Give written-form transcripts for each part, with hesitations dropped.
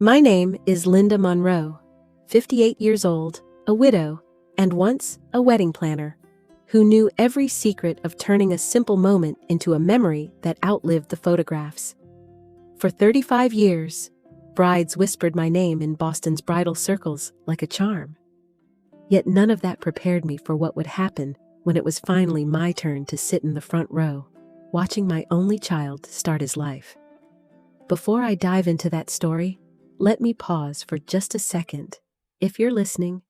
My name is Linda Monroe, 58 years old, a widow, and once a wedding planner, who knew every secret of turning a simple moment into a memory that outlived the photographs. For 35 years, brides whispered my name in Boston's bridal circles like a charm. Yet none of that prepared me for what would happen when it was finally my turn to sit in the front row, watching my only child start his life. Before I dive into that story, let me pause for just a second. If you're listening,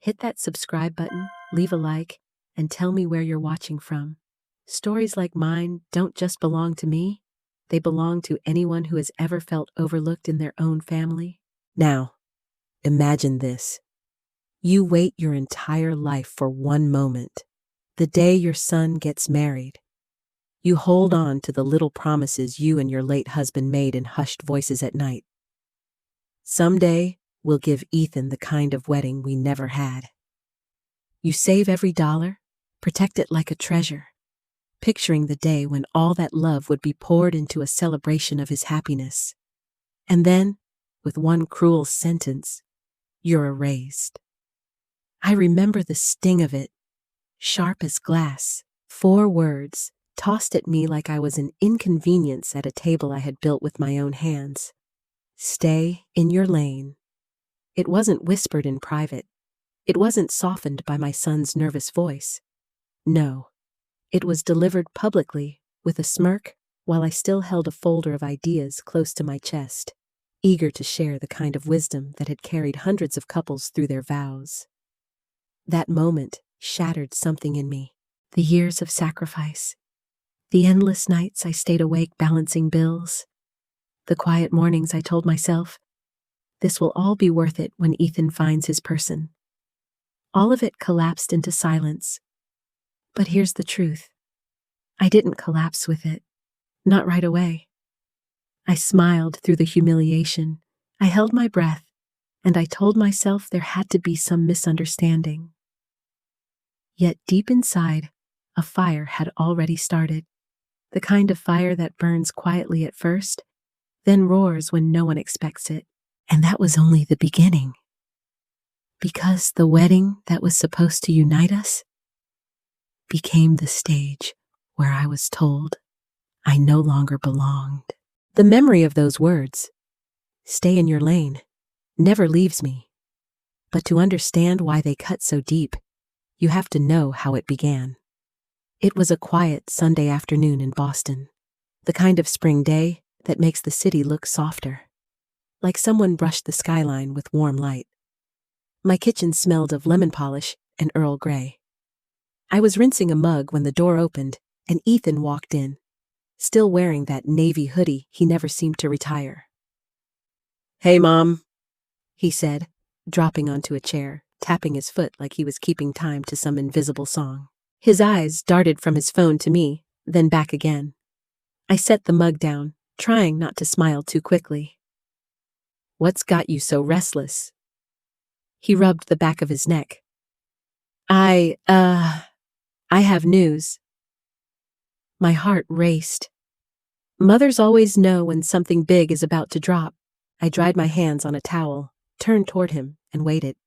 hit that subscribe button, leave a like, and tell me where you're watching from. Stories like mine don't just belong to me, they belong to anyone who has ever felt overlooked in their own family. Now, imagine this. You wait your entire life for one moment, the day your son gets married. You hold on to the little promises you and your late husband made in hushed voices at night. Someday, we'll give Ethan the kind of wedding we never had. You save every dollar, protect it like a treasure, picturing the day when all that love would be poured into a celebration of his happiness. And then, with one cruel sentence, you're erased. I remember the sting of it, sharp as glass, 4 words, tossed at me like I was an inconvenience at a table I had built with my own hands. Stay in your lane. It wasn't whispered in private. It wasn't softened by my son's nervous voice. No, it was delivered publicly with a smirk while I still held a folder of ideas close to my chest, eager to share the kind of wisdom that had carried hundreds of couples through their vows. That moment shattered something in me. The years of sacrifice, the endless nights I stayed awake balancing bills, the quiet mornings I told myself, this will all be worth it when Ethan finds his person. All of it collapsed into silence. But here's the truth. I didn't collapse with it. Not right away. I smiled through the humiliation. I held my breath, and I told myself there had to be some misunderstanding. Yet deep inside, a fire had already started. The kind of fire that burns quietly at first, then roars when no one expects it. And that was only the beginning. Because the wedding that was supposed to unite us became the stage where I was told I no longer belonged. The memory of those words, "Stay in your lane," never leaves me. But to understand why they cut so deep, you have to know how it began. It was a quiet Sunday afternoon in Boston, the kind of spring day that makes the city look softer, like someone brushed the skyline with warm light. My kitchen smelled of lemon polish and Earl Grey. I was rinsing a mug when the door opened and Ethan walked in, still wearing that navy hoodie he never seemed to retire. "Hey, Mom," he said, dropping onto a chair, tapping his foot like he was keeping time to some invisible song. His eyes darted from his phone to me, then back again. I set the mug down, trying not to smile too quickly. "What's got you so restless?" He rubbed the back of his neck. I have news." My heart raced. Mothers always know when something big is about to drop. I dried my hands on a towel, turned toward him, and waited.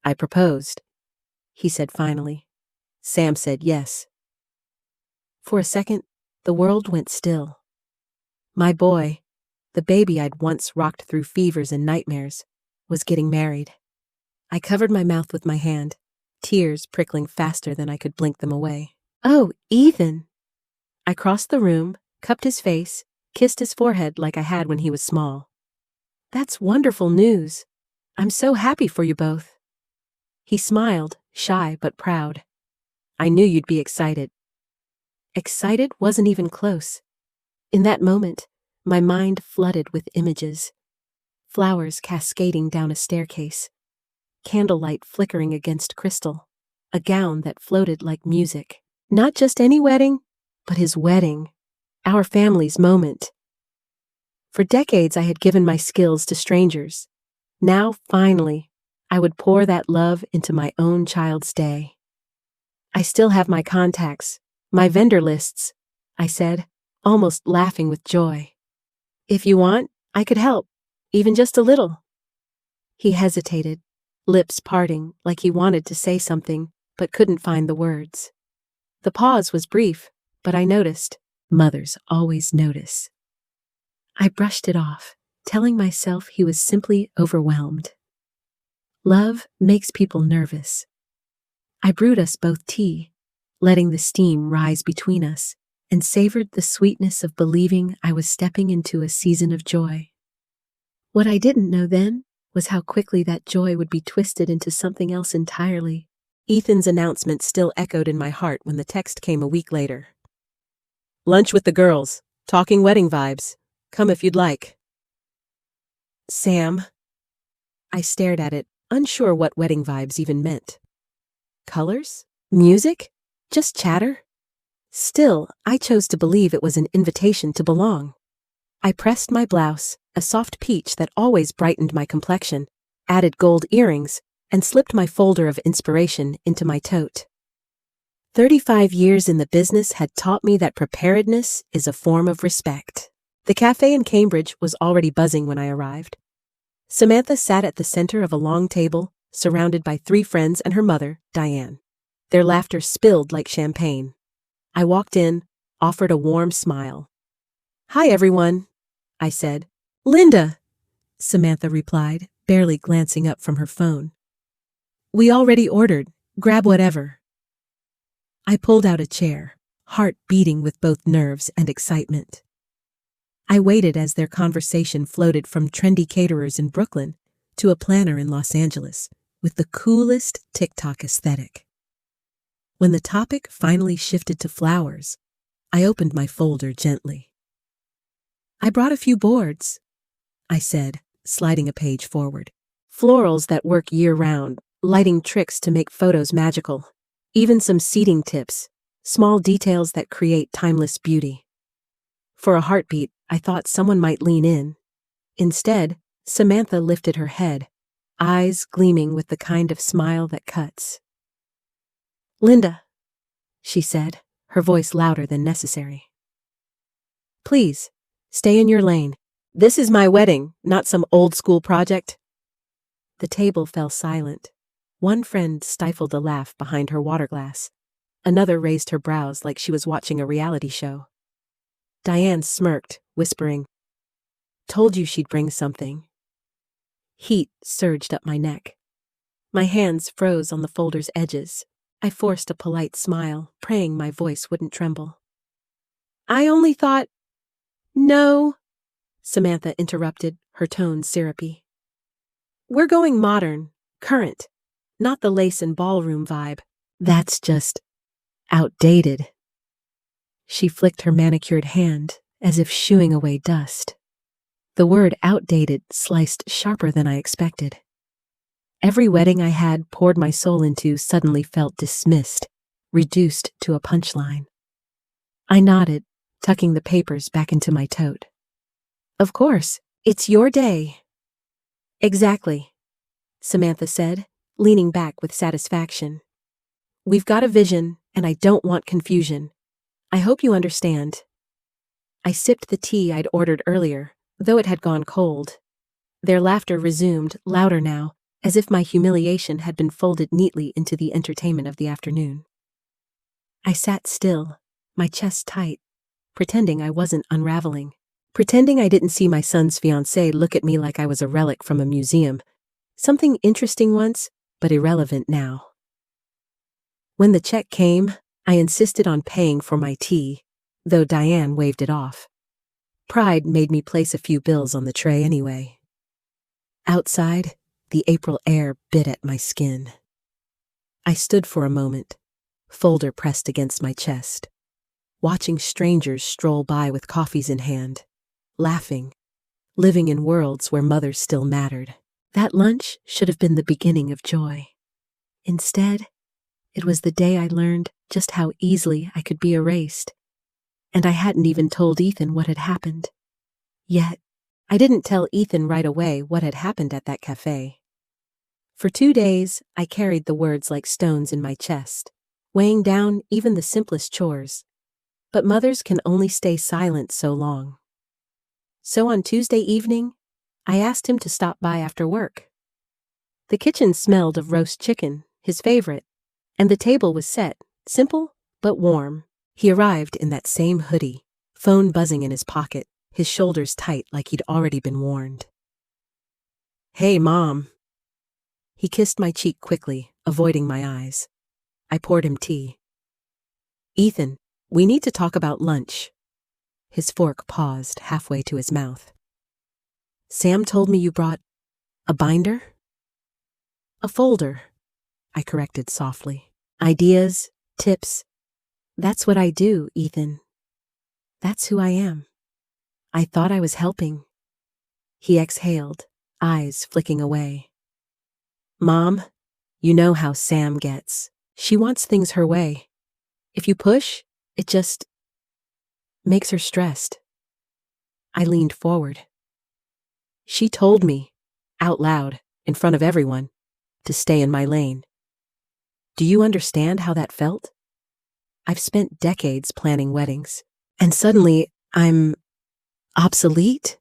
"I proposed," he said finally. "Sam said yes." For a second, the world went still. My boy, the baby I'd once rocked through fevers and nightmares, was getting married. I covered my mouth with my hand, tears prickling faster than I could blink them away. "Oh, Ethan!" I crossed the room, cupped his face, kissed his forehead like I had when he was small. "That's wonderful news. I'm so happy for you both." He smiled, shy but proud. "I knew you'd be excited." Excited wasn't even close. In that moment, my mind flooded with images. Flowers cascading down a staircase, candlelight flickering against crystal, a gown that floated like music. Not just any wedding, but his wedding, our family's moment. For decades I had given my skills to strangers. Now, finally, I would pour that love into my own child's day. "I still have my contacts, my vendor lists," I said, almost laughing with joy. "If you want, I could help. Even just a little. He hesitated, lips parting like he wanted to say something, but couldn't find the words. The pause was brief, but I noticed. Mothers always notice. I brushed it off, telling myself he was simply overwhelmed. Love makes people nervous. I brewed us both tea, letting the steam rise between us, and savored the sweetness of believing I was stepping into a season of joy. What I didn't know then was how quickly that joy would be twisted into something else entirely. Ethan's announcement still echoed in my heart when the text came a week later. Lunch with the girls, talking wedding vibes. Come if you'd like. Sam. I stared at it, unsure what wedding vibes even meant. Colors? Music? Just chatter? Still, I chose to believe it was an invitation to belong. I pressed my blouse, a soft peach that always brightened my complexion, added gold earrings, and slipped my folder of inspiration into my tote. 35 years in the business had taught me that preparedness is a form of respect. The cafe in Cambridge was already buzzing when I arrived. Samantha sat at the center of a long table, surrounded by 3 friends and her mother, Diane. Their laughter spilled like champagne. I walked in, offered a warm smile. Hi, everyone, I said. Linda, Samantha replied, barely glancing up from her phone. We already ordered. Grab whatever. I pulled out a chair, heart beating with both nerves and excitement. I waited as their conversation floated from trendy caterers in Brooklyn to a planner in Los Angeles with the coolest TikTok aesthetic. When the topic finally shifted to flowers, I opened my folder gently. I brought a few boards, I said, sliding a page forward. Florals that work year-round, lighting tricks to make photos magical. Even some seating tips, small details that create timeless beauty. For a heartbeat, I thought someone might lean in. Instead, Samantha lifted her head, eyes gleaming with the kind of smile that cuts. Linda, she said, her voice louder than necessary. Please, stay in your lane. This is my wedding, not some old-school project. The table fell silent. One friend stifled a laugh behind her water glass. Another raised her brows like she was watching a reality show. Diane smirked, whispering, Told you she'd bring something. Heat surged up my neck. My hands froze on the folder's edges. I forced a polite smile, praying my voice wouldn't tremble. I only thought... No, Samantha interrupted, her tone syrupy. We're going modern, current, not the lace and ballroom vibe. That's just outdated. She flicked her manicured hand as if shooing away dust. The word outdated sliced sharper than I expected. Every wedding I had poured my soul into suddenly felt dismissed, reduced to a punchline. I nodded, tucking the papers back into my tote. Of course, it's your day. Exactly, Samantha said, leaning back with satisfaction. We've got a vision, and I don't want confusion. I hope you understand. I sipped the tea I'd ordered earlier, though it had gone cold. Their laughter resumed, louder now, as if my humiliation had been folded neatly into the entertainment of the afternoon. I sat still, my chest tight, pretending I wasn't unraveling, pretending I didn't see my son's fiancée look at me like I was a relic from a museum, something interesting once, but irrelevant now. When the check came, I insisted on paying for my tea, though Diane waved it off. Pride made me place a few bills on the tray anyway. Outside, the April air bit at my skin. I stood for a moment, folder pressed against my chest, watching strangers stroll by with coffees in hand, laughing, living in worlds where mothers still mattered. That lunch should have been the beginning of joy. Instead, it was the day I learned just how easily I could be erased. And I hadn't even told Ethan what had happened. Yet, I didn't tell Ethan right away what had happened at that cafe. For 2 days, I carried the words like stones in my chest, weighing down even the simplest chores. But mothers can only stay silent so long. So on Tuesday evening, I asked him to stop by after work. The kitchen smelled of roast chicken, his favorite, and the table was set, simple but warm. He arrived in that same hoodie, phone buzzing in his pocket, his shoulders tight like he'd already been warned. "Hey, Mom." He kissed my cheek quickly, avoiding my eyes. I poured him tea. "Ethan, we need to talk about lunch." His fork paused halfway to his mouth. "Sam told me you brought a binder?" "A folder," I corrected softly. "Ideas, tips. That's what I do, Ethan. That's who I am." I thought I was helping. He exhaled, eyes flicking away. "Mom, you know how Sam gets. She wants things her way. If you push, it just makes her stressed." I leaned forward. "She told me, out loud, in front of everyone, to stay in my lane. Do you understand how that felt? I've spent decades planning weddings, and suddenly I'm obsolete?"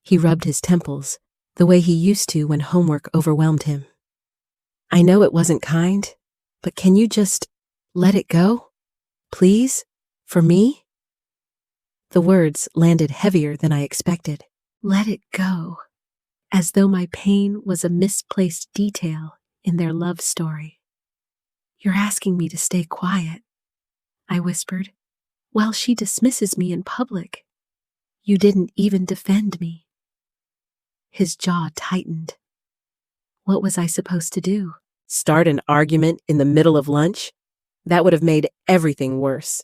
He rubbed his temples, the way he used to when homework overwhelmed him. "I know it wasn't kind, but can you just let it go? Please? For me?" The words landed heavier than I expected. Let it go. As though my pain was a misplaced detail in their love story. "You're asking me to stay quiet," I whispered, "while she dismisses me in public. You didn't even defend me." His jaw tightened. What was I supposed to do? Start an argument in the middle of lunch? That would have made everything worse.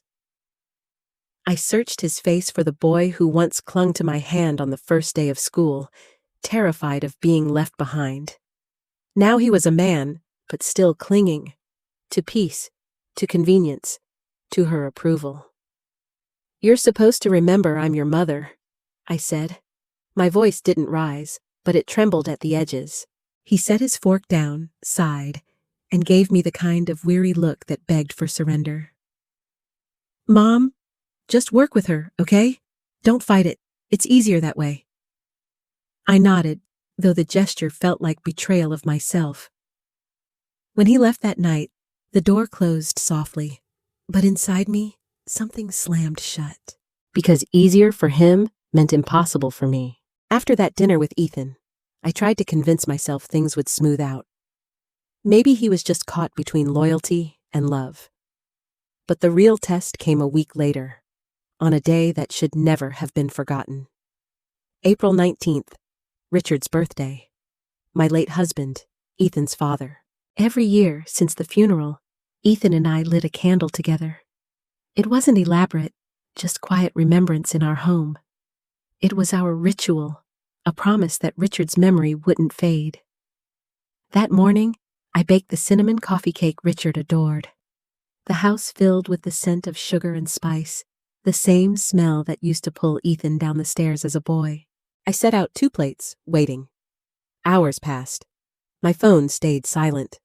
I searched his face for the boy who once clung to my hand on the first day of school, terrified of being left behind. Now he was a man, but still clinging. To peace, to convenience, to her approval. "You're supposed to remember I'm your mother," I said. My voice didn't rise, but it trembled at the edges. He set his fork down, sighed, and gave me the kind of weary look that begged for surrender. "Mom, just work with her, okay? Don't fight it. It's easier that way." I nodded, though the gesture felt like betrayal of myself. When he left that night, the door closed softly, but inside me, something slammed shut. Because easier for him meant impossible for me. After that dinner with Ethan, I tried to convince myself things would smooth out. Maybe he was just caught between loyalty and love. But the real test came a week later, on a day that should never have been forgotten. April 19th, Richard's birthday. My late husband, Ethan's father. Every year since the funeral, Ethan and I lit a candle together. It wasn't elaborate, just quiet remembrance in our home. It was our ritual, a promise that Richard's memory wouldn't fade. That morning, I baked the cinnamon coffee cake Richard adored. The house filled with the scent of sugar and spice, the same smell that used to pull Ethan down the stairs as a boy. I set out 2 plates, waiting. Hours passed. My phone stayed silent.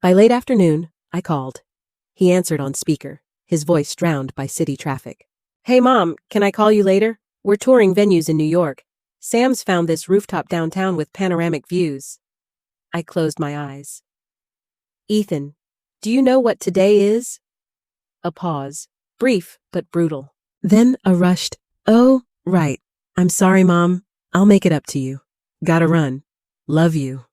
By late afternoon, I called. He answered on speaker, his voice drowned by city traffic. "Hey Mom, can I call you later? We're touring venues in New York. Sam's found this rooftop downtown with panoramic views." I closed my eyes. "Ethan, do you know what today is?" A pause, brief but brutal. Then a rushed, "Oh, right. I'm sorry, Mom. I'll make it up to you. Gotta run. Love you."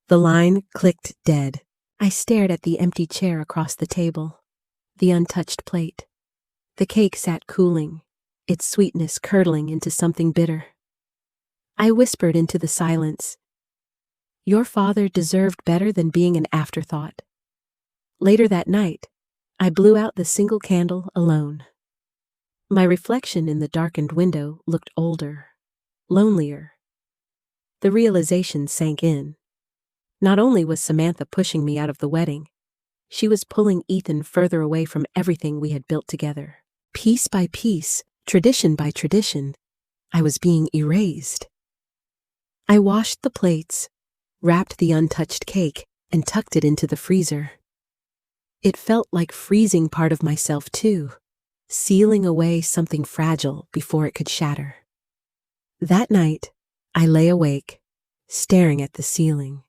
The line clicked dead. I stared at the empty chair across the table, the untouched plate. The cake sat cooling, its sweetness curdling into something bitter. I whispered into the silence, "Your father deserved better than being an afterthought." Later that night, I blew out the single candle alone. My reflection in the darkened window looked older, lonelier. The realization sank in. Not only was Samantha pushing me out of the wedding, she was pulling Ethan further away from everything we had built together. Piece by piece, tradition by tradition, I was being erased. I washed the plates, wrapped the untouched cake, and tucked it into the freezer. It felt like freezing part of myself too, sealing away something fragile before it could shatter. That night, I lay awake, staring at the ceiling.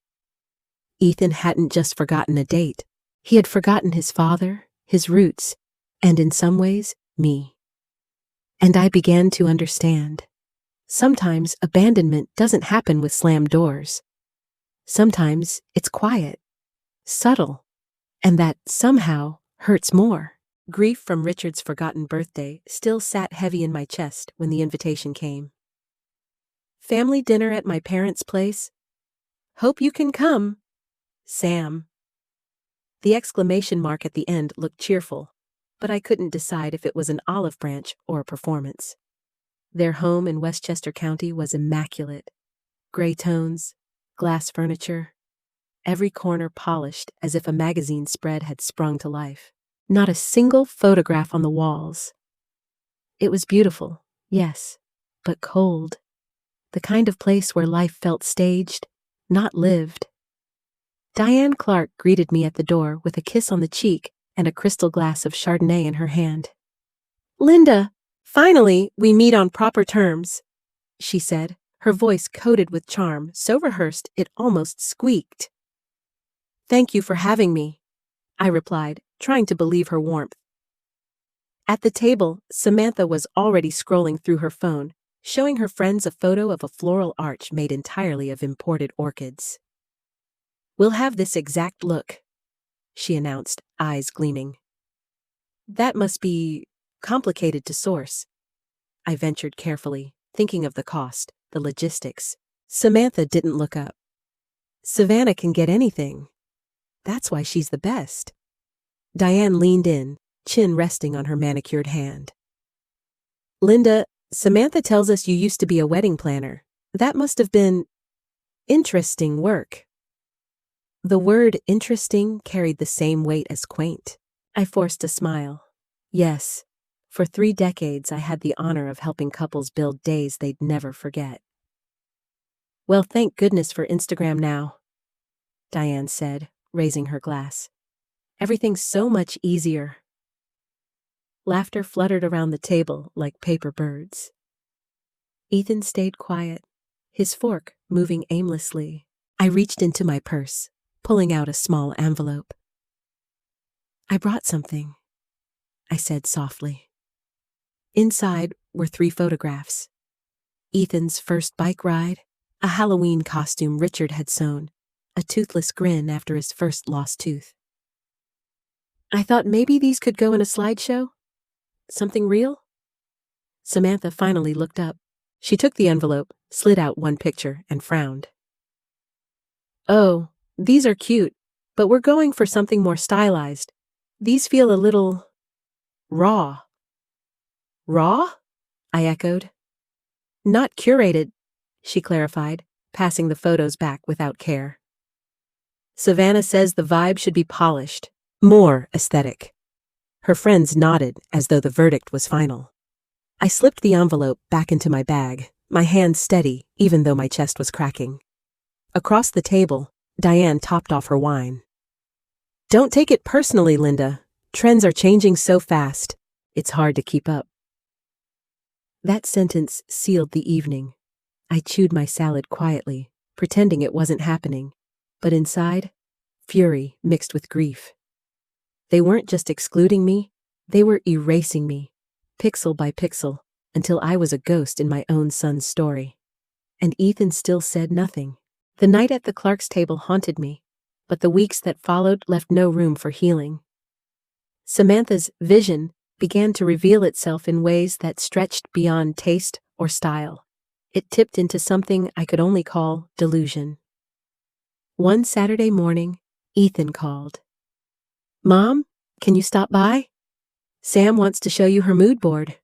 Ethan hadn't just forgotten a date. He had forgotten his father, his roots, and in some ways, me. And I began to understand. Sometimes abandonment doesn't happen with slammed doors. Sometimes it's quiet, subtle, and that somehow hurts more. Grief from Richard's forgotten birthday still sat heavy in my chest when the invitation came. Family dinner at my parents' place? Hope you can come, Sam. The exclamation mark at the end looked cheerful, but I couldn't decide if it was an olive branch or a performance. Their home in Westchester County was immaculate. Gray tones, glass furniture, every corner polished as if a magazine spread had sprung to life. Not a single photograph on the walls. It was beautiful, yes, but cold. The kind of place where life felt staged, not lived. Diane Clark greeted me at the door with a kiss on the cheek and a crystal glass of Chardonnay in her hand. "Linda, finally we meet on proper terms," she said, her voice coated with charm so rehearsed it almost squeaked. "Thank you for having me," I replied, trying to believe her warmth. At the table, Samantha was already scrolling through her phone, showing her friends a photo of a floral arch made entirely of imported orchids. "We'll have this exact look," she announced, eyes gleaming. "That must be complicated to source," I ventured carefully, thinking of the cost, the logistics. Samantha didn't look up. "Savannah can get anything. That's why she's the best." Diane leaned in, chin resting on her manicured hand. "Linda, Samantha tells us you used to be a wedding planner. That must have been interesting work." The word interesting carried the same weight as quaint. I forced a smile. Yes, for 3 decades I had the honor of helping couples build days they'd never forget. "Well, thank goodness for Instagram now," Diane said, raising her glass. "Everything's so much easier." Laughter fluttered around the table like paper birds. Ethan stayed quiet, his fork moving aimlessly. I reached into my purse, pulling out a small envelope. "I brought something," I said softly. Inside were 3 photographs. Ethan's first bike ride, a Halloween costume Richard had sewn, a toothless grin after his first lost tooth. "I thought maybe these could go in a slideshow? Something real?" Samantha finally looked up. She took the envelope, slid out one picture, and frowned. "Oh, these are cute, but we're going for something more stylized. These feel a little raw." "Raw?" I echoed. "Not curated," she clarified, passing the photos back without care. "Savannah says the vibe should be polished, more aesthetic." Her friends nodded as though the verdict was final. I slipped the envelope back into my bag, my hand steady even though my chest was cracking. Across the table, Diane topped off her wine. "Don't take it personally, Linda. Trends are changing so fast. It's hard to keep up." That sentence sealed the evening. I chewed my salad quietly, pretending it wasn't happening. But inside, fury mixed with grief. They weren't just excluding me, they were erasing me, pixel by pixel, until I was a ghost in my own son's story. And Ethan still said nothing. The night at the Clark's table haunted me, but the weeks that followed left no room for healing. Samantha's vision began to reveal itself in ways that stretched beyond taste or style. It tipped into something I could only call delusion. One Saturday morning, Ethan called. "Mom, can you stop by? Sam wants to show you her mood board."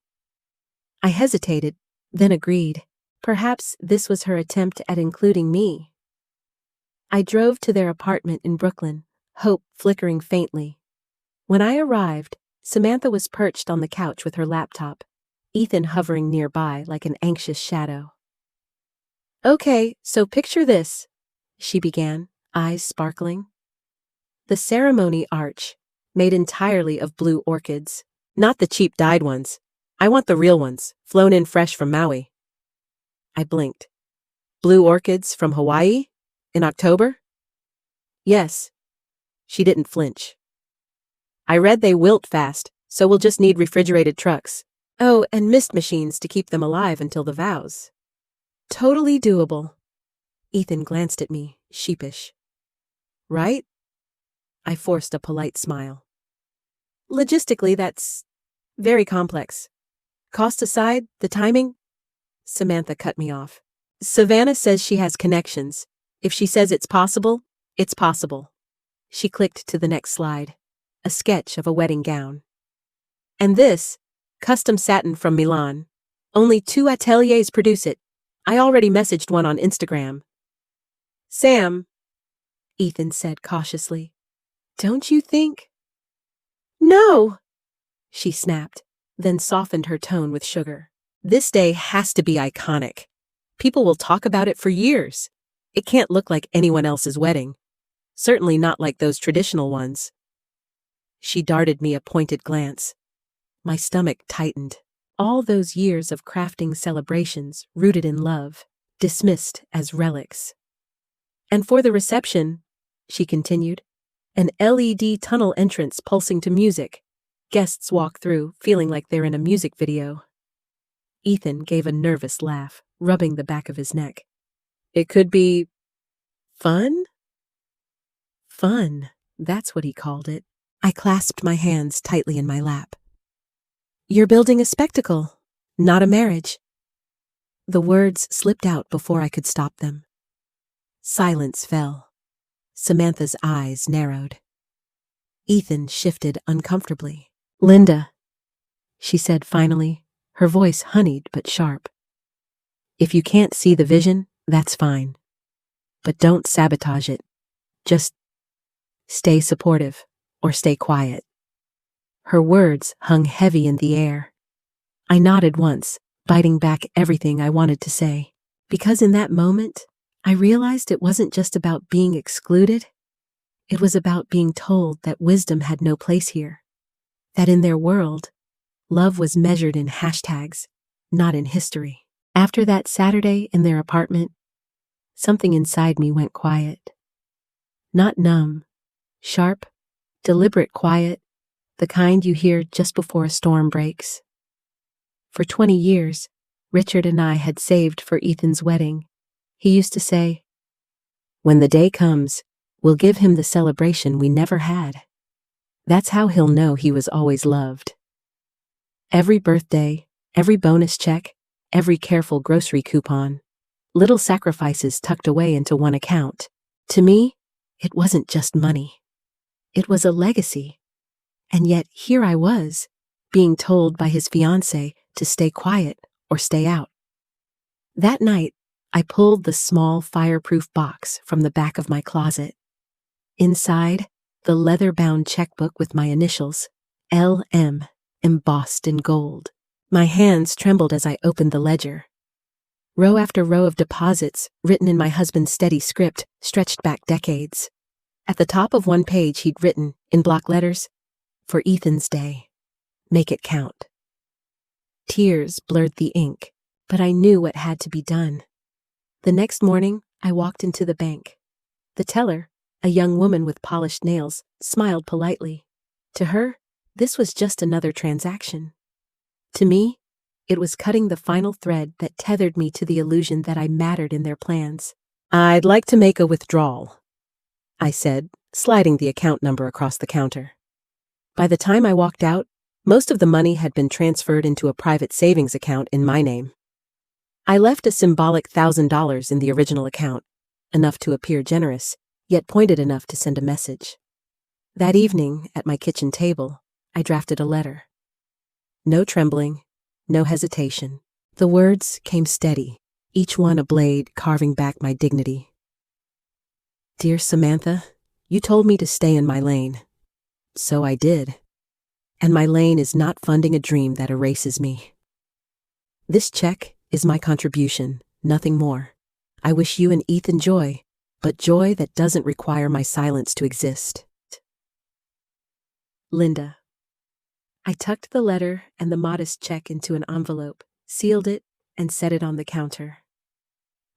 I hesitated, then agreed. Perhaps this was her attempt at including me. I drove to their apartment in Brooklyn, hope flickering faintly. When I arrived, Samantha was perched on the couch with her laptop, Ethan hovering nearby like an anxious shadow. "Okay, so picture this," she began, eyes sparkling. "The ceremony arch, made entirely of blue orchids. Not the cheap dyed ones. I want the real ones, flown in fresh from Maui." I blinked. Blue orchids from Hawaii? In October? Yes. She didn't flinch. I read they wilt fast, so we'll just need refrigerated trucks. Oh, and mist machines to keep them alive until the vows. Totally doable. Ethan glanced at me, sheepish. Right? I forced a polite smile. Logistically, that's very complex. Cost aside, the timing? Samantha cut me off. Savannah says she has connections. If she says it's possible, it's possible. She clicked to the next slide. A sketch of a wedding gown. And this, custom satin from Milan. Only 2 ateliers produce it. I already messaged one on Instagram. Sam, Ethan said cautiously. Don't you think? No, she snapped, then softened her tone with sugar. This day has to be iconic. People will talk about it for years. It can't look like anyone else's wedding. Certainly not like those traditional ones. She darted me a pointed glance. My stomach tightened. All those years of crafting celebrations rooted in love, dismissed as relics. And for the reception, she continued, an LED tunnel entrance pulsing to music. Guests walk through, feeling like they're in a music video. Ethan gave a nervous laugh, rubbing the back of his neck. It could be fun? Fun, that's what he called it. I clasped my hands tightly in my lap. You're building a spectacle, not a marriage. The words slipped out before I could stop them. Silence fell. Samantha's eyes narrowed. Ethan shifted uncomfortably. Linda, she said finally, her voice honeyed but sharp. If you can't see the vision, that's fine. But don't sabotage it. Just stay supportive or stay quiet. Her words hung heavy in the air. I nodded once, biting back everything I wanted to say. Because in that moment, I realized it wasn't just about being excluded. It was about being told that wisdom had no place here. That in their world, love was measured in hashtags, not in history. After that Saturday in their apartment, something inside me went quiet. Not numb, sharp, deliberate quiet, the kind you hear just before a storm breaks. For 20 years, Richard and I had saved for Ethan's wedding. He used to say, when the day comes, we'll give him the celebration we never had. That's how he'll know he was always loved. Every birthday, every bonus check, every careful grocery coupon, little sacrifices tucked away into one account. To me, it wasn't just money. It was a legacy. And yet here I was, being told by his fiancée to stay quiet or stay out. That night, I pulled the small fireproof box from the back of my closet. Inside, the leather-bound checkbook with my initials, LM, embossed in gold. My hands trembled as I opened the ledger. Row after row of deposits, written in my husband's steady script, stretched back decades. At the top of one page he'd written, in block letters, for Ethan's day. Make it count. Tears blurred the ink, but I knew what had to be done. The next morning, I walked into the bank. The teller, a young woman with polished nails, smiled politely. To her, this was just another transaction. To me, it was cutting the final thread that tethered me to the illusion that I mattered in their plans. I'd like to make a withdrawal, I said, sliding the account number across the counter. By the time I walked out, most of the money had been transferred into a private savings account in my name. I left a symbolic $1,000 in the original account, enough to appear generous, yet pointed enough to send a message. That evening, at my kitchen table, I drafted a letter. No trembling, no hesitation. The words came steady, each one a blade carving back my dignity. Dear Samantha, you told me to stay in my lane. So I did. And my lane is not funding a dream that erases me. This check is my contribution, nothing more. I wish you and Ethan joy, but joy that doesn't require my silence to exist. Linda. I tucked the letter and the modest check into an envelope, sealed it, and set it on the counter.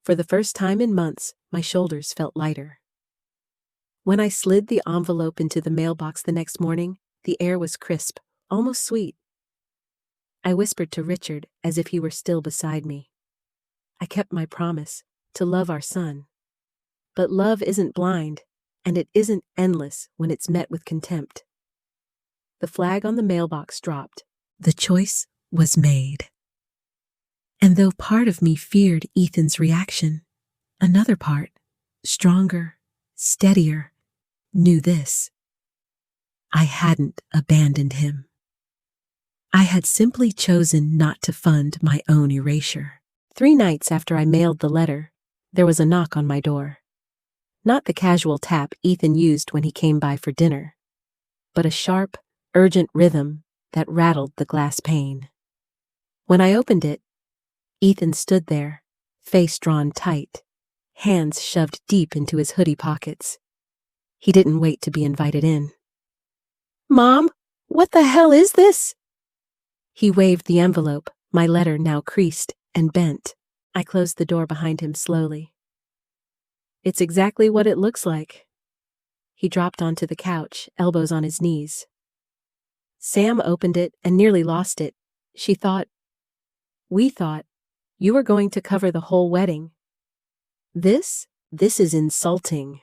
For the first time in months, my shoulders felt lighter. When I slid the envelope into the mailbox the next morning, the air was crisp, almost sweet. I whispered to Richard as if he were still beside me. I kept my promise to love our son. But love isn't blind, and it isn't endless when it's met with contempt. The flag on the mailbox dropped. The choice was made. And though part of me feared Ethan's reaction, another part, stronger, steadier, knew this. I hadn't abandoned him. I had simply chosen not to fund my own erasure. 3 nights after I mailed the letter, there was a knock on my door. Not the casual tap Ethan used when he came by for dinner, but a sharp, urgent rhythm that rattled the glass pane. When I opened it, Ethan stood there, face drawn tight, hands shoved deep into his hoodie pockets. He didn't wait to be invited in. "Mom, what the hell is this?" He waved the envelope, my letter now creased and bent. I closed the door behind him slowly. "It's exactly what it looks like." He dropped onto the couch, elbows on his knees. "Sam opened it and nearly lost it. We thought, you were going to cover the whole wedding. This is insulting."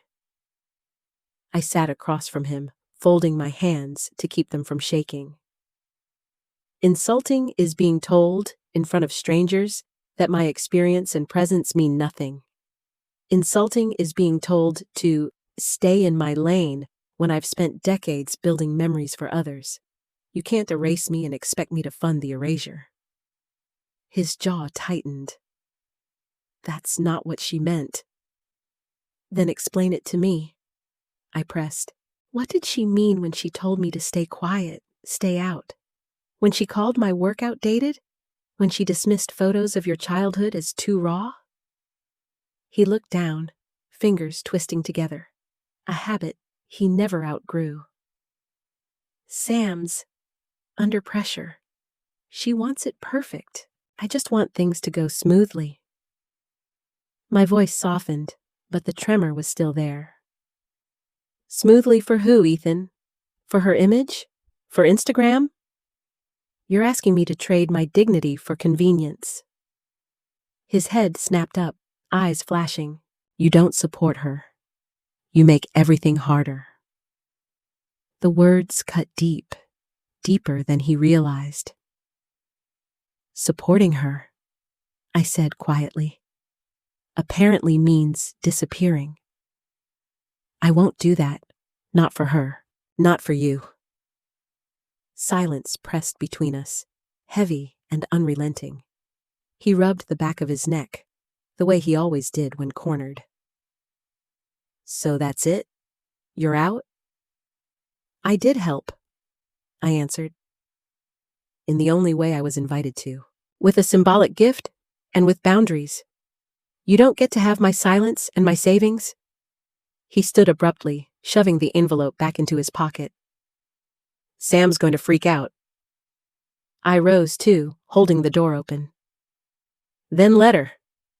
I sat across from him, folding my hands to keep them from shaking. Insulting is being told, in front of strangers, that my experience and presence mean nothing. Insulting is being told to stay in my lane when I've spent decades building memories for others. You can't erase me and expect me to fund the erasure. His jaw tightened. "That's not what she meant." "Then explain it to me," I pressed. "What did she mean when she told me to stay quiet, stay out? When she called my work outdated? When she dismissed photos of your childhood as too raw?" He looked down, fingers twisting together, a habit he never outgrew. "Sam's under pressure. She wants it perfect. I just want things to go smoothly." My voice softened, but the tremor was still there. "Smoothly for who, Ethan? For her image? For Instagram? You're asking me to trade my dignity for convenience." His head snapped up, eyes flashing. "You don't support her. You make everything harder." The words cut deep, deeper than he realized. "Supporting her," I said quietly, "apparently means disappearing. I won't do that. Not for her. Not for you." Silence pressed between us, heavy and unrelenting. He rubbed the back of his neck, the way he always did when cornered. "So that's it? You're out?" "I did help," I answered. "In the only way I was invited to. With a symbolic gift and with boundaries. You don't get to have my silence and my savings." He stood abruptly, shoving the envelope back into his pocket. "Sam's going to freak out." I rose too, holding the door open. "Then let her.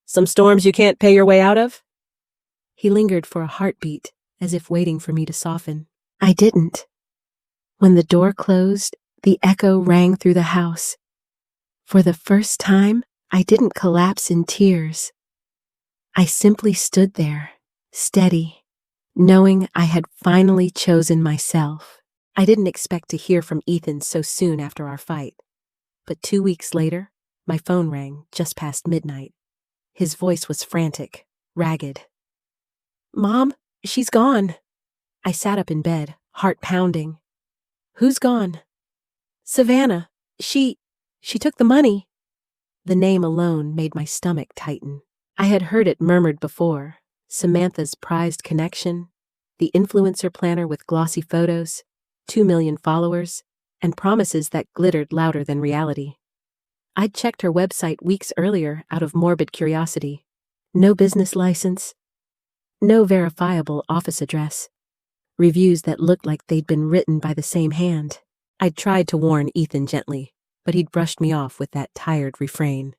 Some storms you can't pay your way out of?" He lingered for a heartbeat, as if waiting for me to soften. I didn't. When the door closed, the echo rang through the house. For the first time, I didn't collapse in tears. I simply stood there, steady, knowing I had finally chosen myself. I didn't expect to hear from Ethan so soon after our fight. But 2 weeks later, my phone rang just past midnight. His voice was frantic, ragged. "Mom, she's gone." I sat up in bed, heart pounding. "Who's gone?" "Savannah. She took the money." The name alone made my stomach tighten. I had heard it murmured before. Samantha's prized connection, the influencer planner with glossy photos, 2 million followers, and promises that glittered louder than reality. I'd checked her website weeks earlier out of morbid curiosity. No business license, no verifiable office address, reviews that looked like they'd been written by the same hand. I'd tried to warn Ethan gently, but he'd brushed me off with that tired refrain.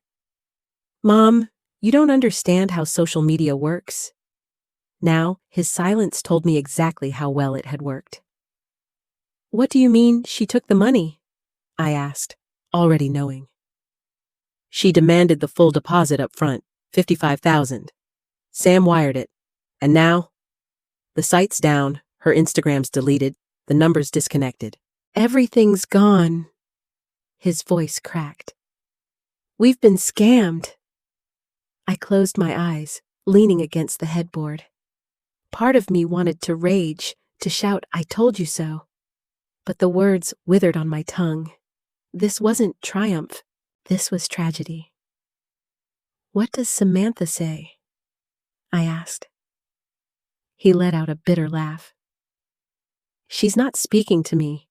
"Mom, You don't understand how social media works. Now, his silence told me exactly how well it had worked. What do you mean she took the money? I asked, already knowing. She demanded the full deposit up front, $55,000. Sam wired it. And now? The site's down, her Instagram's deleted, the number's disconnected. Everything's gone. His voice cracked. We've been scammed. I closed my eyes, leaning against the headboard. Part of me wanted to rage, to shout, I told you so. But the words withered on my tongue. This wasn't triumph. This was tragedy. What does Samantha say? I asked. He let out a bitter laugh. She's not speaking to me.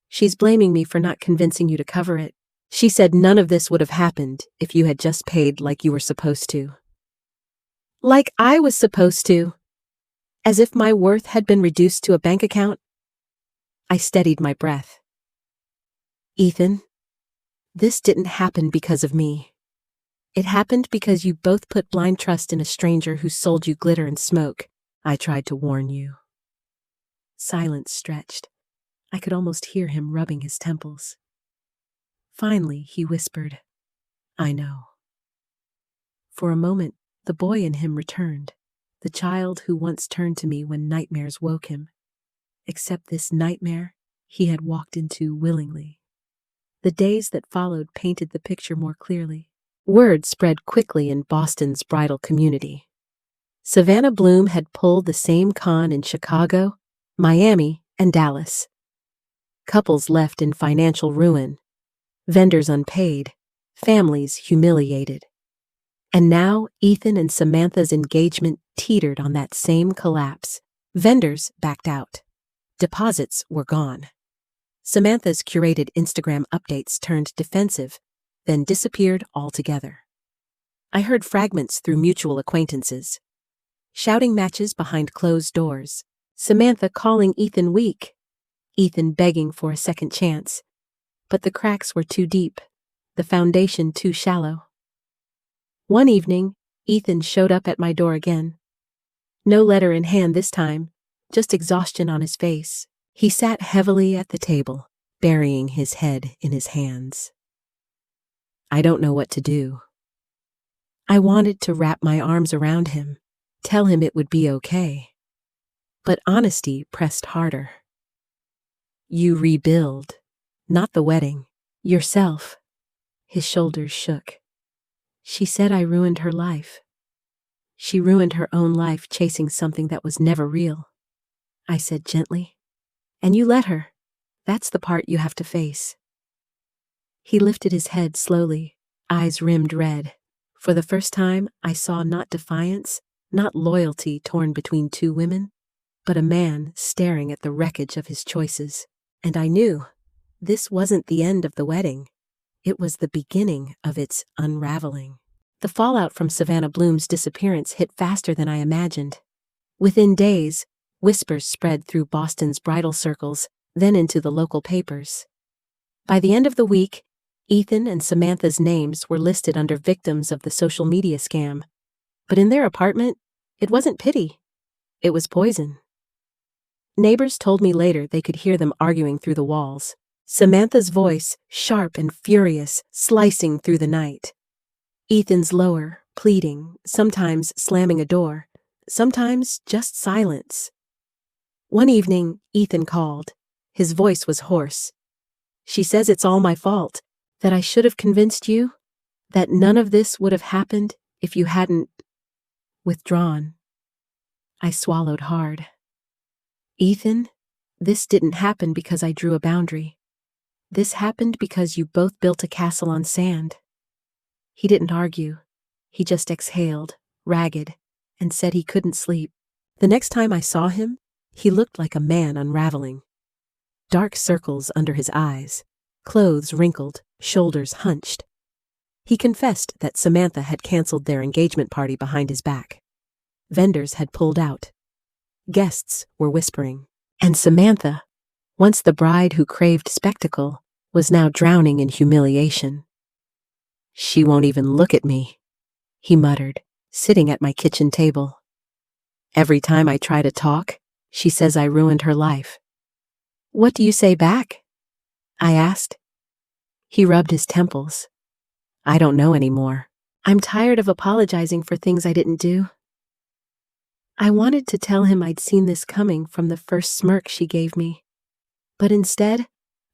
She's blaming me for not convincing you to cover it. She said none of this would have happened if you had just paid like you were supposed to. Like I was supposed to. As if my worth had been reduced to a bank account. I steadied my breath. Ethan, this didn't happen because of me. It happened because you both put blind trust in a stranger who sold you glitter and smoke. I tried to warn you. Silence stretched. I could almost hear him rubbing his temples. Finally, he whispered, I know. For a moment, the boy in him returned, the child who once turned to me when nightmares woke him. Except this nightmare, he had walked into willingly. The days that followed painted the picture more clearly. Word spread quickly in Boston's bridal community. Savannah Bloom had pulled the same con in Chicago, Miami, and Dallas. Couples left in financial ruin, vendors unpaid, families humiliated. And now Ethan and Samantha's engagement teetered on that same collapse. Vendors backed out. Deposits were gone. Samantha's curated Instagram updates turned defensive, then disappeared altogether. I heard fragments through mutual acquaintances. Shouting matches behind closed doors. Samantha calling Ethan weak. Ethan begging for a second chance. But the cracks were too deep, the foundation too shallow. One evening, Ethan showed up at my door again. No letter in hand this time, just exhaustion on his face. He sat heavily at the table, burying his head in his hands. I don't know what to do. I wanted to wrap my arms around him, tell him it would be okay. But honesty pressed harder. You rebuild, not the wedding, yourself. His shoulders shook. She said I ruined her life. She ruined her own life chasing something that was never real. I said gently. And you let her. That's the part you have to face. He lifted his head slowly, eyes rimmed red. For the first time, I saw not defiance, not loyalty torn between two women, but a man staring at the wreckage of his choices. And I knew this wasn't the end of the wedding. It was the beginning of its unraveling. The fallout from Savannah Bloom's disappearance hit faster than I imagined. Within days, whispers spread through Boston's bridal circles, then into the local papers. By the end of the week, Ethan and Samantha's names were listed under victims of the social media scam. But in their apartment, it wasn't pity. It was poison. Neighbors told me later they could hear them arguing through the walls. Samantha's voice, sharp and furious, slicing through the night. Ethan's lower, pleading, sometimes slamming a door, sometimes just silence. One evening, Ethan called. His voice was hoarse. She says it's all my fault, that I should have convinced you, that none of this would have happened if you hadn't withdrawn. I swallowed hard. Ethan, this didn't happen because I drew a boundary. This happened because you both built a castle on sand. He didn't argue. He just exhaled, ragged, and said he couldn't sleep. The next time I saw him, he looked like a man unraveling. Dark circles under his eyes, clothes wrinkled, shoulders hunched. He confessed that Samantha had canceled their engagement party behind his back. Vendors had pulled out. Guests were whispering. And Samantha, once the bride who craved spectacle, was now drowning in humiliation. She won't even look at me. he muttered, sitting at my kitchen table. Every time I try to talk, she says I ruined her life. What do you say back? I asked. He rubbed his temples. I don't know anymore. I'm tired of apologizing for things I didn't do. I wanted to tell him I'd seen this coming from the first smirk she gave me. But instead,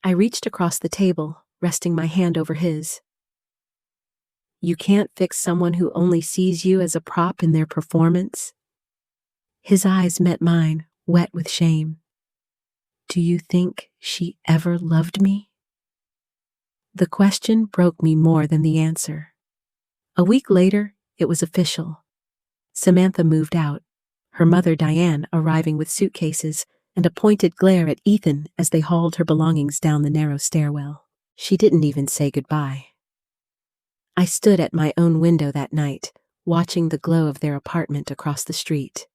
I reached across the table, resting my hand over his. You can't fix someone who only sees you as a prop in their performance. His eyes met mine, wet with shame. Do you think she ever loved me? The question broke me more than the answer. A week later, it was official. Samantha moved out, her mother Diane arriving with suitcases and a pointed glare at Ethan as they hauled her belongings down the narrow stairwell. She didn't even say goodbye. I stood at my own window that night, watching the glow of their apartment across the street.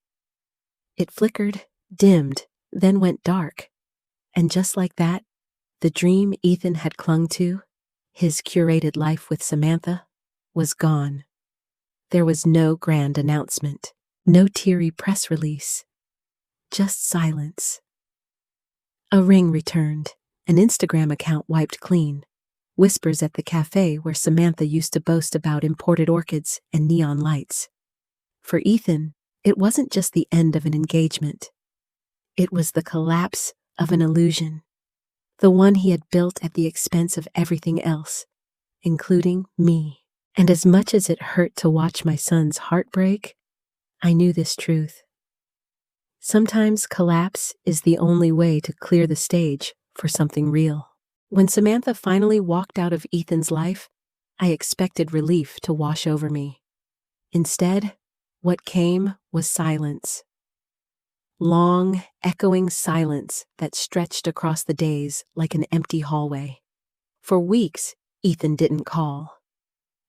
It flickered, dimmed, then went dark. And just like that, the dream Ethan had clung to, his curated life with Samantha, was gone. There was no grand announcement, no teary press release, just silence. A ring returned, an Instagram account wiped clean, whispers at the cafe where Samantha used to boast about imported orchids and neon lights. For Ethan, it wasn't just the end of an engagement. It was the collapse of an illusion, the one he had built at the expense of everything else, including me. And as much as it hurt to watch my son's heartbreak, I knew this truth. Sometimes collapse is the only way to clear the stage for something real. When Samantha finally walked out of Ethan's life, I expected relief to wash over me. Instead, what came was silence. Long, echoing silence that stretched across the days like an empty hallway. For weeks, Ethan didn't call.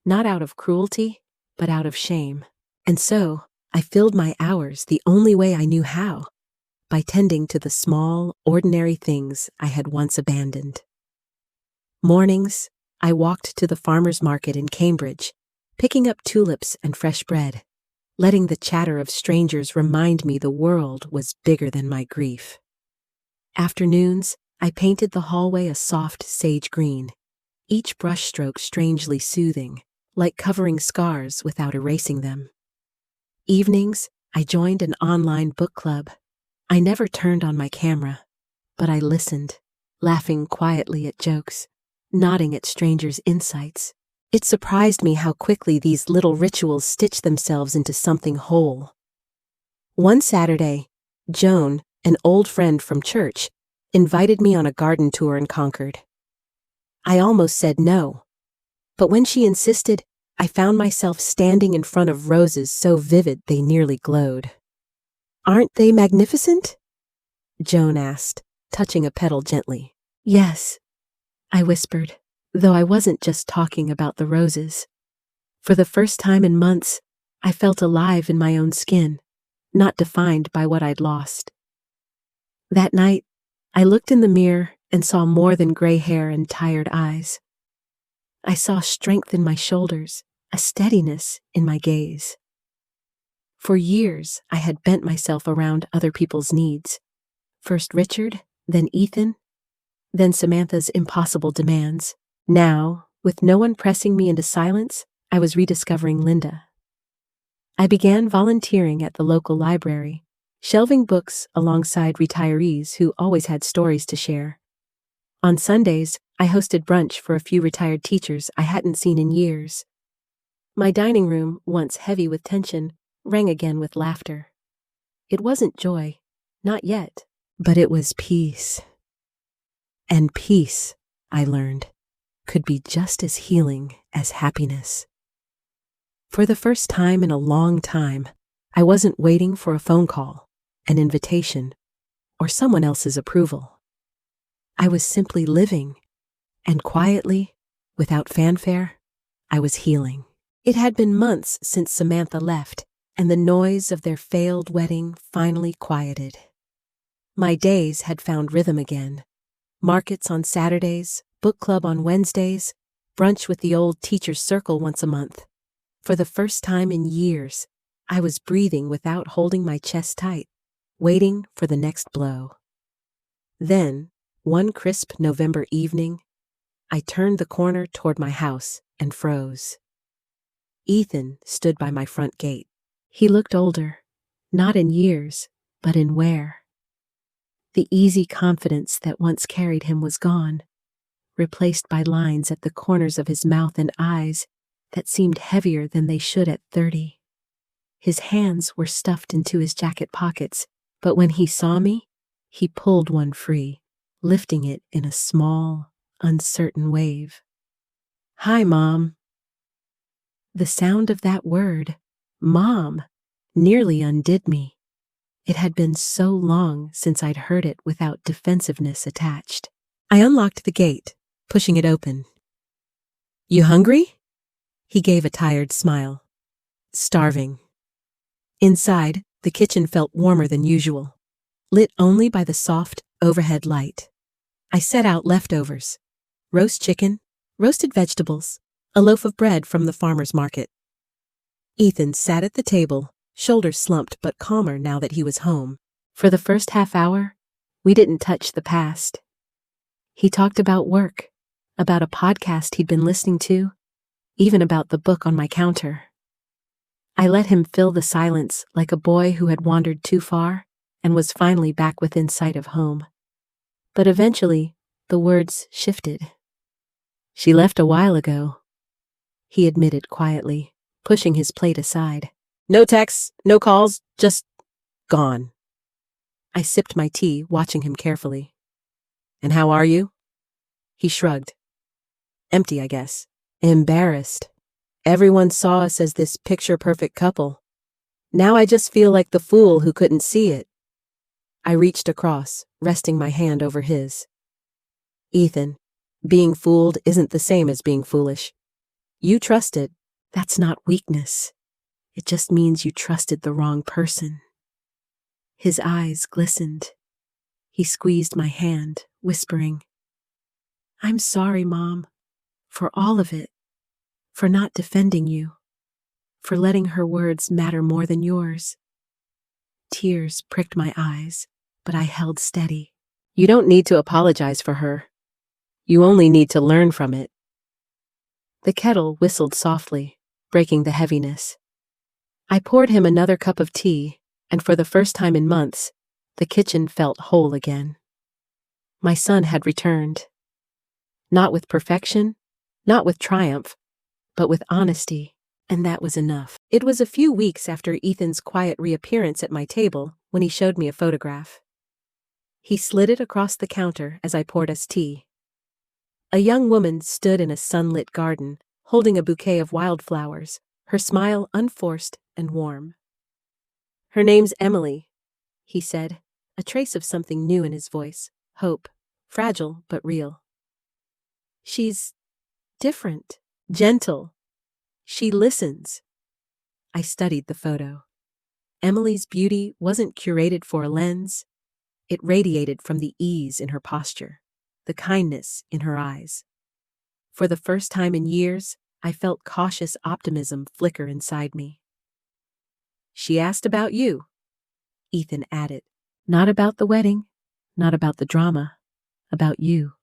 Not out of cruelty, but out of shame. And so, I filled my hours the only way I knew how, by tending to the small, ordinary things I had once abandoned. Mornings, I walked to the farmer's market in Cambridge, picking up tulips and fresh bread, letting the chatter of strangers remind me the world was bigger than my grief. Afternoons, I painted the hallway a soft sage green, each brushstroke strangely soothing, like covering scars without erasing them. Evenings, I joined an online book club. I never turned on my camera, but I listened, laughing quietly at jokes, nodding at strangers' insights. It surprised me how quickly these little rituals stitched themselves into something whole. One Saturday, Joan, an old friend from church, invited me on a garden tour in Concord. I almost said no, but when she insisted, I found myself standing in front of roses so vivid they nearly glowed. "Aren't they magnificent?" Joan asked, touching a petal gently. "Yes," I whispered, though I wasn't just talking about the roses. For the first time in months, I felt alive in my own skin, not defined by what I'd lost. That night, I looked in the mirror and saw more than gray hair and tired eyes. I saw strength in my shoulders, a steadiness in my gaze. For years, I had bent myself around other people's needs. First Richard, then Ethan, then Samantha's impossible demands. Now, with no one pressing me into silence, I was rediscovering Linda. I began volunteering at the local library, shelving books alongside retirees who always had stories to share. On Sundays, I hosted brunch for a few retired teachers I hadn't seen in years. My dining room, once heavy with tension, rang again with laughter. It wasn't joy, not yet, but it was peace. And peace, I learned, could be just as healing as happiness. For the first time in a long time, I wasn't waiting for a phone call, an invitation, or someone else's approval. I was simply living, and quietly, without fanfare, I was healing. It had been months since Samantha left, and the noise of their failed wedding finally quieted. My days had found rhythm again. Markets on Saturdays, book club on Wednesdays, brunch with the old teacher's circle once a month. For the first time in years, I was breathing without holding my chest tight, waiting for the next blow. Then, one crisp November evening, I turned the corner toward my house and froze. Ethan stood by my front gate. He looked older, not in years, but in wear. The easy confidence that once carried him was gone, replaced by lines at the corners of his mouth and eyes that seemed heavier than they should at 30. His hands were stuffed into his jacket pockets, but when he saw me, he pulled one free, lifting it in a small, uncertain wave. "Hi, Mom." The sound of that word, Mom, nearly undid me. It had been so long since I'd heard it without defensiveness attached. I unlocked the gate, pushing it open. "You hungry?" He gave a tired smile. "Starving." Inside, the kitchen felt warmer than usual, lit only by the soft, overhead light. I set out leftovers: roast chicken, roasted vegetables, a loaf of bread from the farmer's market. Ethan sat at the table, shoulders slumped but calmer now that he was home. For the first half hour, we didn't touch the past. He talked about work, about a podcast he'd been listening to, even about the book on my counter. I let him fill the silence like a boy who had wandered too far and was finally back within sight of home. But eventually, the words shifted. "She left a while ago," he admitted quietly, pushing his plate aside. "No texts, no calls, just gone." I sipped my tea, watching him carefully. "And how are you?" He shrugged. "Empty, I guess. Embarrassed. Everyone saw us as this picture-perfect couple. Now I just feel like the fool who couldn't see it." I reached across, resting my hand over his. "Ethan, being fooled isn't the same as being foolish. You trusted. That's not weakness. It just means you trusted the wrong person." His eyes glistened. He squeezed my hand, whispering, "I'm sorry, Mom, for all of it, for not defending you, for letting her words matter more than yours." Tears pricked my eyes, but I held steady. "You don't need to apologize for her. You only need to learn from it." The kettle whistled softly, breaking the heaviness. I poured him another cup of tea, and for the first time in months, the kitchen felt whole again. My son had returned. Not with perfection, not with triumph, but with honesty, and that was enough. It was a few weeks after Ethan's quiet reappearance at my table when he showed me a photograph. He slid it across the counter as I poured us tea. A young woman stood in a sunlit garden, holding a bouquet of wildflowers, her smile unforced and warm. "Her name's Emily," he said, a trace of something new in his voice, hope, fragile but real. "She's different, gentle. She listens." I studied the photo. Emily's beauty wasn't curated for a lens. It radiated from the ease in her posture, the kindness in her eyes. For the first time in years, I felt cautious optimism flicker inside me. "She asked about you," Ethan added. "Not about the wedding, not about the drama, about you.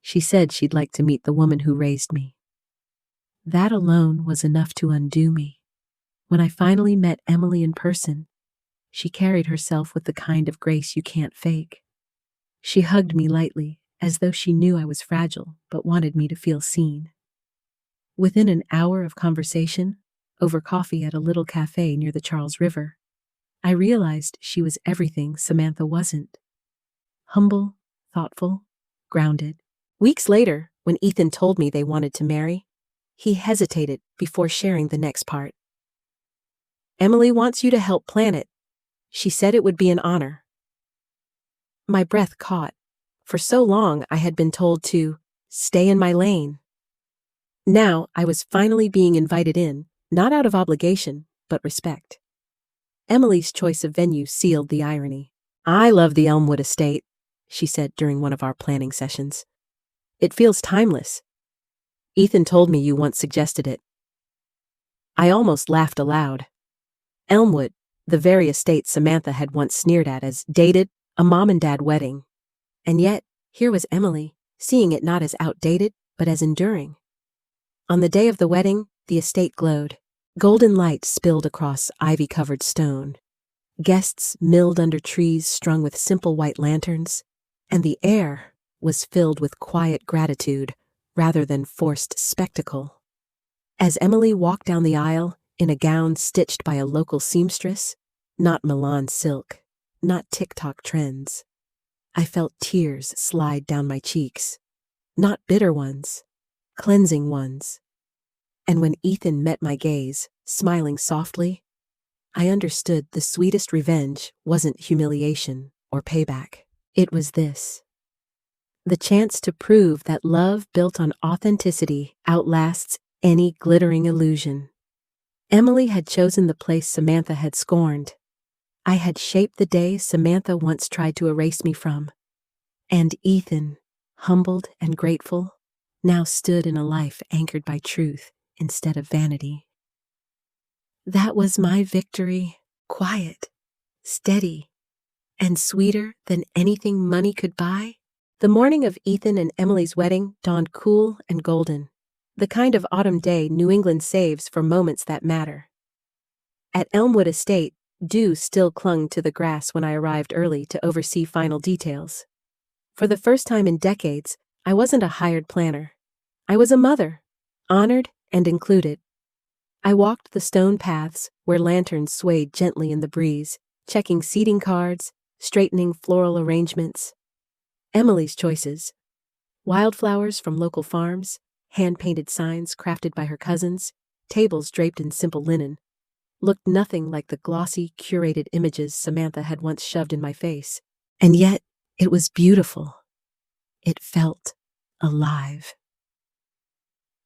She said she'd like to meet the woman who raised me." That alone was enough to undo me. When I finally met Emily in person, she carried herself with the kind of grace you can't fake. She hugged me lightly, as though she knew I was fragile but wanted me to feel seen. Within an hour of conversation, over coffee at a little cafe near the Charles River, I realized she was everything Samantha wasn't. Humble, thoughtful, grounded. Weeks later, when Ethan told me they wanted to marry, he hesitated before sharing the next part. "Emily wants you to help plan it. She said it would be an honor." My breath caught. For so long I had been told to stay in my lane. Now I was finally being invited in, not out of obligation, but respect. Emily's choice of venue sealed the irony. "I love the Elmwood estate," she said during one of our planning sessions. "It feels timeless. Ethan told me you once suggested it." I almost laughed aloud. Elmwood, the very estate Samantha had once sneered at as dated, a mom and dad wedding. And yet, here was Emily, seeing it not as outdated, but as enduring. On the day of the wedding, the estate glowed. Golden light spilled across ivy-covered stone. Guests milled under trees strung with simple white lanterns, and the air was filled with quiet gratitude rather than forced spectacle. As Emily walked down the aisle in a gown stitched by a local seamstress, not Milan silk, not TikTok trends, I felt tears slide down my cheeks. Not bitter ones, cleansing ones. And when Ethan met my gaze, smiling softly, I understood the sweetest revenge wasn't humiliation or payback. It was this: the chance to prove that love built on authenticity outlasts any glittering illusion. Emily had chosen the place Samantha had scorned. I had shaped the day Samantha once tried to erase me from. And Ethan, humbled and grateful, now stood in a life anchored by truth instead of vanity. That was my victory, quiet, steady, and sweeter than anything money could buy. The morning of Ethan and Emily's wedding dawned cool and golden, the kind of autumn day New England saves for moments that matter. At Elmwood Estate, dew still clung to the grass when I arrived early to oversee final details. For the first time in decades, I wasn't a hired planner. I was a mother, honored and included. I walked the stone paths where lanterns swayed gently in the breeze, checking seating cards, straightening floral arrangements. Emily's choices: wildflowers from local farms, hand-painted signs crafted by her cousins, tables draped in simple linen, looked nothing like the glossy, curated images Samantha had once shoved in my face. And yet, it was beautiful. It felt alive.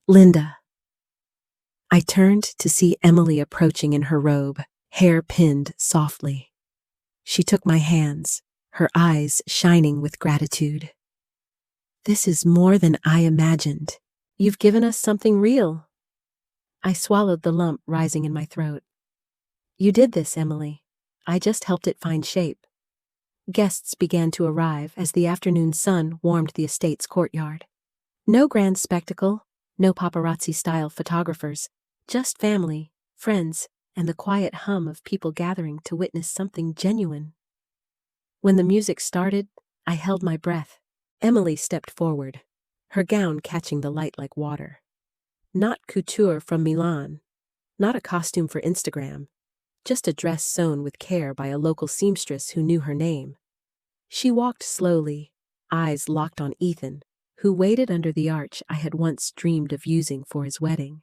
Linda. I turned to see Emily approaching in her robe, hair pinned softly. She took my hands, her eyes shining with gratitude. This is more than I imagined. You've given us something real. I swallowed the lump rising in my throat. You did this, Emily. I just helped it find shape. Guests began to arrive as the afternoon sun warmed the estate's courtyard. No grand spectacle, no paparazzi-style photographers, just family, friends, and the quiet hum of people gathering to witness something genuine. When the music started, I held my breath. Emily stepped forward, her gown catching the light like water. Not couture from Milan, not a costume for Instagram, just a dress sewn with care by a local seamstress who knew her name. She walked slowly, eyes locked on Ethan, who waited under the arch I had once dreamed of using for his wedding.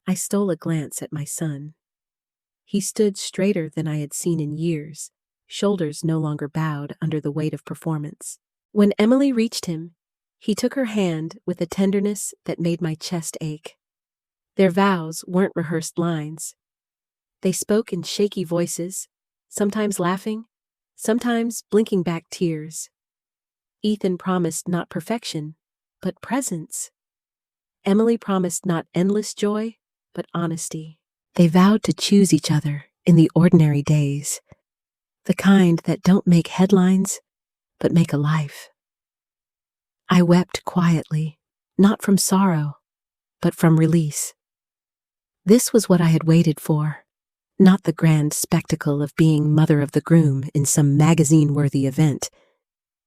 I stole a glance at my son. He stood straighter than I had seen in years, shoulders no longer bowed under the weight of performance. When Emily reached him, he took her hand with a tenderness that made my chest ache. Their vows weren't rehearsed lines. They spoke in shaky voices, sometimes laughing, sometimes blinking back tears. Ethan promised not perfection, but presence. Emily promised not endless joy, but honesty. They vowed to choose each other in the ordinary days, the kind that don't make headlines, but make a life. I wept quietly, not from sorrow, but from release. This was what I had waited for, not the grand spectacle of being mother of the groom in some magazine-worthy event,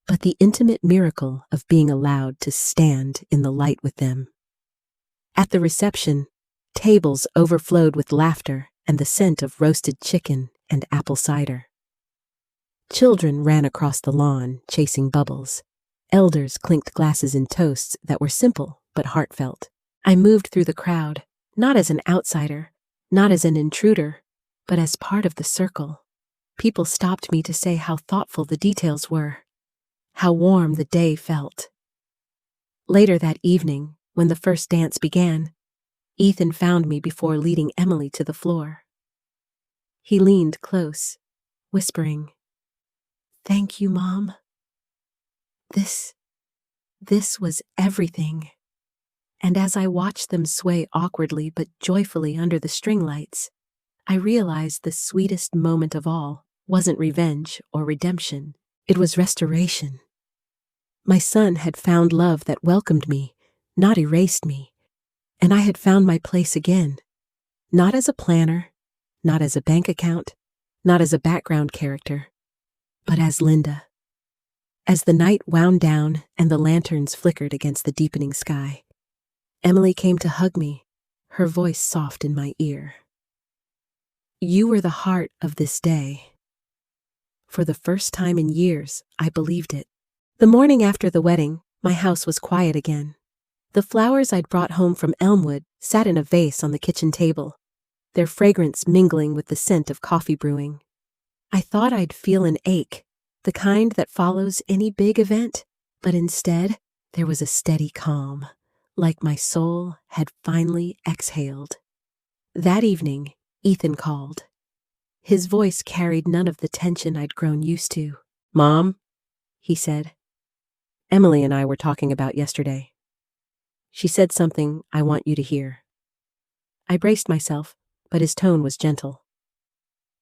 but the intimate miracle of being allowed to stand in the light with them. At the reception, tables overflowed with laughter and the scent of roasted chicken and apple cider. Children ran across the lawn, chasing bubbles. Elders clinked glasses in toasts that were simple but heartfelt. I moved through the crowd, not as an outsider, not as an intruder, but as part of the circle. People stopped me to say how thoughtful the details were, how warm the day felt. Later that evening, when the first dance began, Ethan found me before leading Emily to the floor. He leaned close, whispering, "Thank you, Mom. This was everything." And as I watched them sway awkwardly but joyfully under the string lights, I realized the sweetest moment of all wasn't revenge or redemption. It was restoration. My son had found love that welcomed me, not erased me, and I had found my place again, not as a planner, not as a bank account, not as a background character, but as Linda. As the night wound down and the lanterns flickered against the deepening sky, Emily came to hug me, her voice soft in my ear. You were the heart of this day. For the first time in years, I believed it. The morning after the wedding, my house was quiet again. The flowers I'd brought home from Elmwood sat in a vase on the kitchen table, their fragrance mingling with the scent of coffee brewing. I thought I'd feel an ache, the kind that follows any big event, but instead, there was a steady calm, like my soul had finally exhaled. That evening, Ethan called. His voice carried none of the tension I'd grown used to. "Mom," he said, "Emily and I were talking about yesterday. She said something I want you to hear." I braced myself, but his tone was gentle.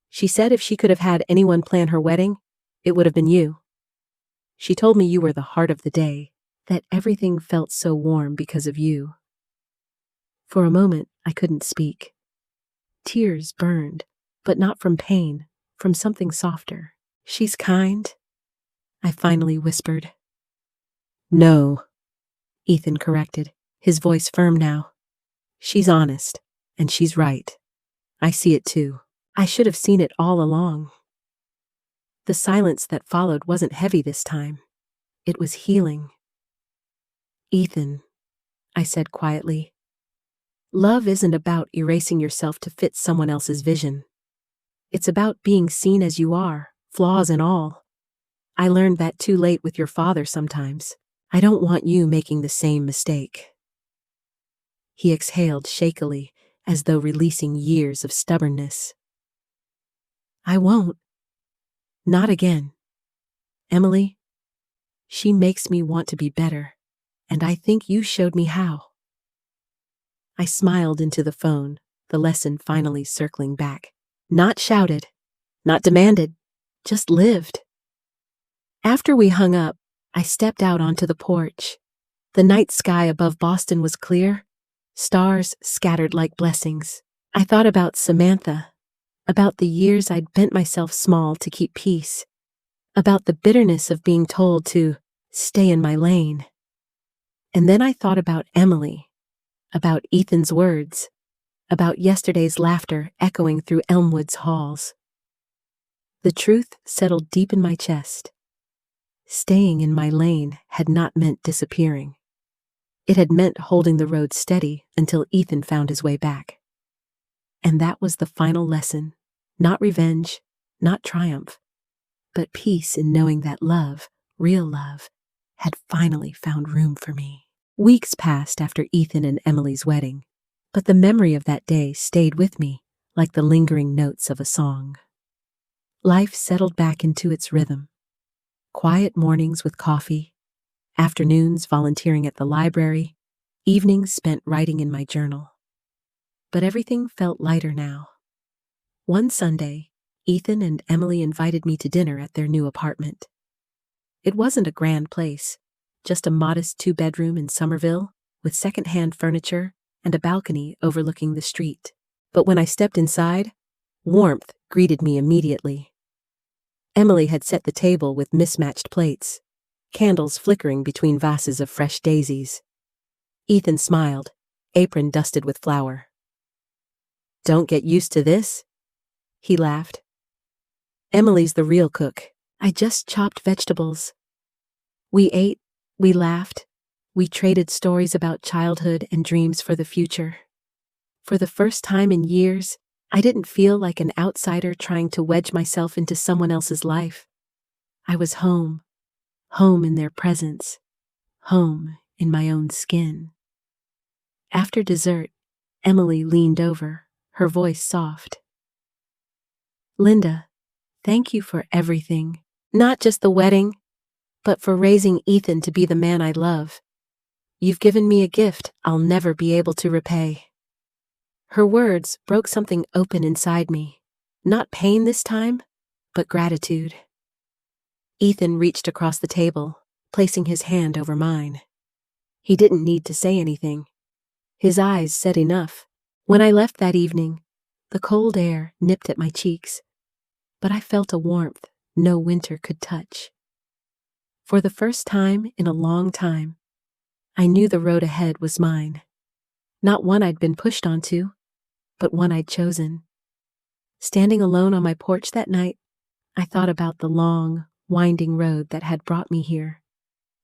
"She said if she could have had anyone plan her wedding, it would have been you. She told me you were the heart of the day, that everything felt so warm because of you." For a moment, I couldn't speak. Tears burned, but not from pain, from something softer. "She's kind," I finally whispered. "No," Ethan corrected, his voice firm now. "She's honest, and she's right. I see it too. I should have seen it all along." The silence that followed wasn't heavy this time. It was healing. "Ethan," I said quietly, "love isn't about erasing yourself to fit someone else's vision. It's about being seen as you are, flaws and all. I learned that too late with your father sometimes. I don't want you making the same mistake." He exhaled shakily, as though releasing years of stubbornness. "I won't. Not again. Emily, she makes me want to be better, and I think you showed me how." I smiled into the phone, the lesson finally circling back. Not shouted, not demanded, just lived. After we hung up, I stepped out onto the porch. The night sky above Boston was clear, stars scattered like blessings. I thought about Samantha, about the years I'd bent myself small to keep peace, about the bitterness of being told to stay in my lane. And then I thought about Emily, about Ethan's words, about yesterday's laughter echoing through Elmwood's halls. The truth settled deep in my chest. Staying in my lane had not meant disappearing. It had meant holding the road steady until Ethan found his way back. And that was the final lesson. Not revenge, not triumph, but peace in knowing that love, real love, had finally found room for me. Weeks passed after Ethan and Emily's wedding, but the memory of that day stayed with me like the lingering notes of a song. Life settled back into its rhythm. Quiet mornings with coffee, afternoons volunteering at the library, evenings spent writing in my journal. But everything felt lighter now. One Sunday, Ethan and Emily invited me to dinner at their new apartment. It wasn't a grand place, just a modest 2-bedroom in Somerville with second-hand furniture and a balcony overlooking the street. But when I stepped inside, warmth greeted me immediately. Emily had set the table with mismatched plates, candles flickering between vases of fresh daisies. Ethan smiled, apron dusted with flour. "Don't get used to this?" He laughed. "Emily's the real cook. I just chopped vegetables." We ate, we laughed, we traded stories about childhood and dreams for the future. For the first time in years, I didn't feel like an outsider trying to wedge myself into someone else's life. I was home, home in their presence, home in my own skin. After dessert, Emily leaned over, her voice soft. "Linda, thank you for everything, not just the wedding, but for raising Ethan to be the man I love. You've given me a gift I'll never be able to repay." Her words broke something open inside me. Not pain this time, but gratitude. Ethan reached across the table, placing his hand over mine. He didn't need to say anything. His eyes said enough. When I left that evening, the cold air nipped at my cheeks, but I felt a warmth no winter could touch. For the first time in a long time, I knew the road ahead was mine. Not one I'd been pushed onto, but one I'd chosen. Standing alone on my porch that night, I thought about the long, winding road that had brought me here.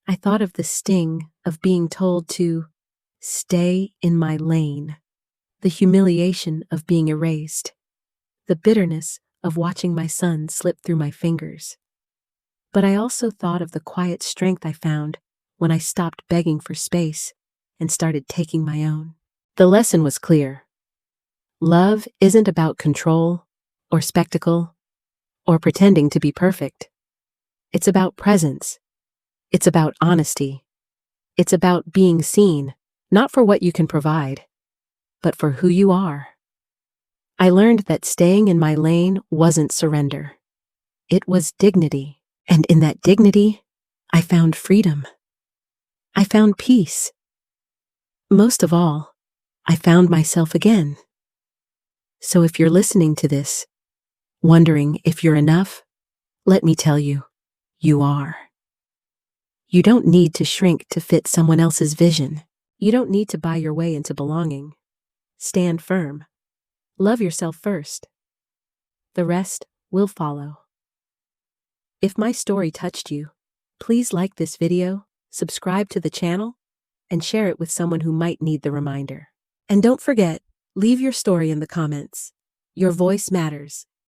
I thought of the sting of being told to stay in my lane, the humiliation of being erased, the bitterness of watching my son slip through my fingers. But I also thought of the quiet strength I found when I stopped begging for space and started taking my own. The lesson was clear. Love isn't about control or spectacle or pretending to be perfect. It's about presence. It's about honesty. It's about being seen, not for what you can provide, but for who you are. I learned that staying in my lane wasn't surrender. It was dignity. And in that dignity, I found freedom. I found peace. Most of all, I found myself again. So if you're listening to this, wondering if you're enough, let me tell you, you are. You don't need to shrink to fit someone else's vision. You don't need to buy your way into belonging. Stand firm. Love yourself first. The rest will follow. If my story touched you, please like this video, subscribe to the channel, and share it with someone who might need the reminder. And don't forget, leave your story in the comments. Your voice matters.